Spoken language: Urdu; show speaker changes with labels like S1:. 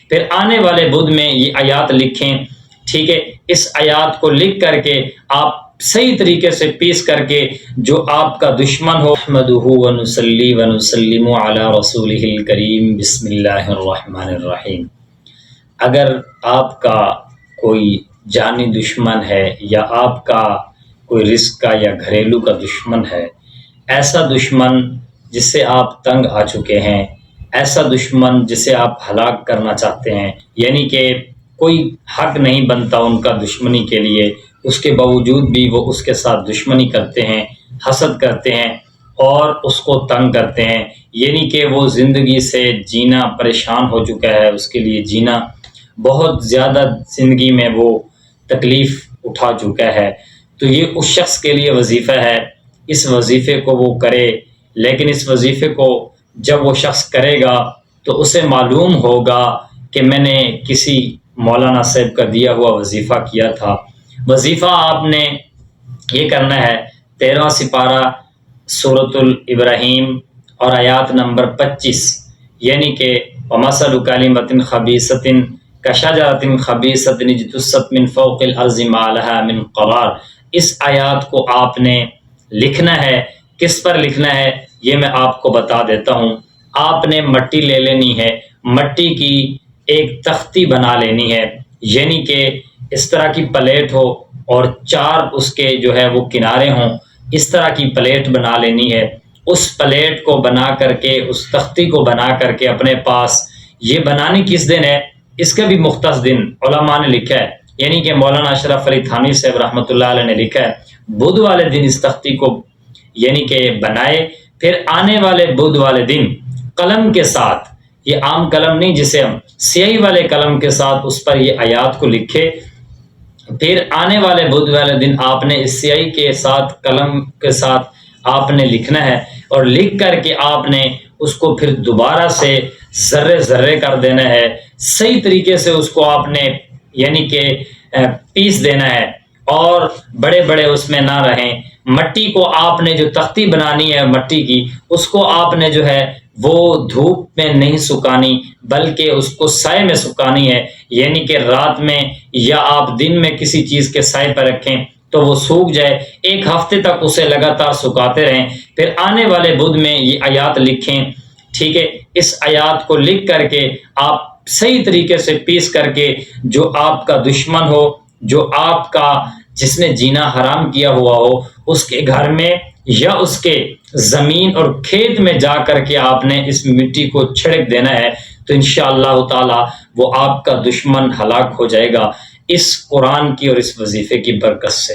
S1: پھر آنے والے بدھ میں یہ آیات لکھیں، ٹھیک ہے، اس آیات کو لکھ کر کے آپ صحیح طریقے سے پیس کر کے جو آپ کا دشمن ہو، احمدہ ونصلی ونسلم علی رسولہ الکریم، بسم اللہ الرحمن الرحیم۔ اگر آپ کا کوئی جانی دشمن ہے یا آپ کا کوئی رزق کا یا گھریلو کا دشمن ہے، ایسا دشمن جس سے آپ تنگ آ چکے ہیں، ایسا دشمن جسے آپ ہلاک کرنا چاہتے ہیں، یعنی کہ کوئی حق نہیں بنتا ان کا دشمنی کے لیے، اس کے باوجود بھی وہ اس کے ساتھ دشمنی کرتے ہیں، حسد کرتے ہیں اور اس کو تنگ کرتے ہیں، یعنی کہ وہ زندگی سے جینا پریشان ہو چکا ہے، اس کے لیے جینا بہت زیادہ زندگی میں وہ تکلیف اٹھا چکا ہے، تو یہ اس شخص کے لیے وظیفہ ہے، اس وظیفے کو وہ کرے۔ لیکن اس وظیفے کو جب وہ شخص کرے گا تو اسے معلوم ہوگا کہ میں نے کسی مولانا صاحب کا دیا ہوا وظیفہ کیا تھا۔ وظیفہ آپ نے یہ کرنا ہے، 13واں سپارہ سورۃ الابراہیم اور آیات نمبر 25، یعنی کہ وَمَثَلُ كَلِمَةٍ خَبِيثَةٍ كَشَجَرَةٍ خَبِيثَةٍ اجْتُثَّتْ مِنْ فَوْقِ الْأَرْضِ مَا لَهَا مِنْ قَرَارٍ۔ اس آیات کو آپ نے لکھنا ہے۔ کس پر لکھنا ہے یہ میں آپ کو بتا دیتا ہوں۔ آپ نے مٹی لے لینی ہے، مٹی کی ایک تختی بنا لینی ہے، یعنی کہ اس طرح کی پلیٹ ہو اور 4 اس کے جو ہے وہ کنارے ہوں، اس طرح کی پلیٹ بنا لینی ہے۔ اس پلیٹ کو بنا کر کے، اس تختی کو بنا کر کے اپنے پاس، یہ بنانی کس دن ہے اس کا بھی مختص دن علماء نے لکھا ہے، یعنی کہ مولانا اشرف علی تھانوی صاحب رحمۃ اللہ علیہ نے لکھا ہے، بدھ والے دن اس تختی کو یعنی کہ بنائے، پھر آنے والے بدھ والے دن قلم کے ساتھ، یہ عام قلم نہیں جسے ہم سیاہی والے قلم کے ساتھ اس پر یہ آیات کو لکھے، پھر آنے والے بدھ والے دن آپ نے اس سیاہی کے ساتھ قلم کے ساتھ آپ نے لکھنا ہے، اور لکھ کر کے آپ نے اس کو پھر دوبارہ سے ذرے ذرے کر دینا ہے، صحیح طریقے سے اس کو آپ نے یعنی کہ پیس دینا ہے، اور بڑے بڑے اس میں نہ رہیں۔ مٹی کو آپ نے جو تختی بنانی ہے مٹی کی، اس کو آپ نے جو ہے وہ دھوپ میں نہیں سکھانی بلکہ اس کو سائے میں سکھانی ہے، یعنی کہ رات میں یا آپ دن میں کسی چیز کے سائے پر رکھیں تو وہ سوکھ جائے، 1 ہفتے تک اسے لگاتار سکھاتے رہیں، پھر آنے والے بدھ میں یہ آیات لکھیں، ٹھیک ہے، اس آیات کو لکھ کر کے آپ صحیح طریقے سے پیس کر کے جو آپ کا دشمن ہو، جو آپ کا جس نے جینا حرام کیا ہوا ہو، اس کے گھر میں یا اس کے زمین اور کھیت میں جا کر کے آپ نے اس مٹی کو چھڑک دینا ہے، تو انشاءاللہ تعالی وہ آپ کا دشمن ہلاک ہو جائے گا اس قرآن کی اور اس وظیفے کی برکت سے۔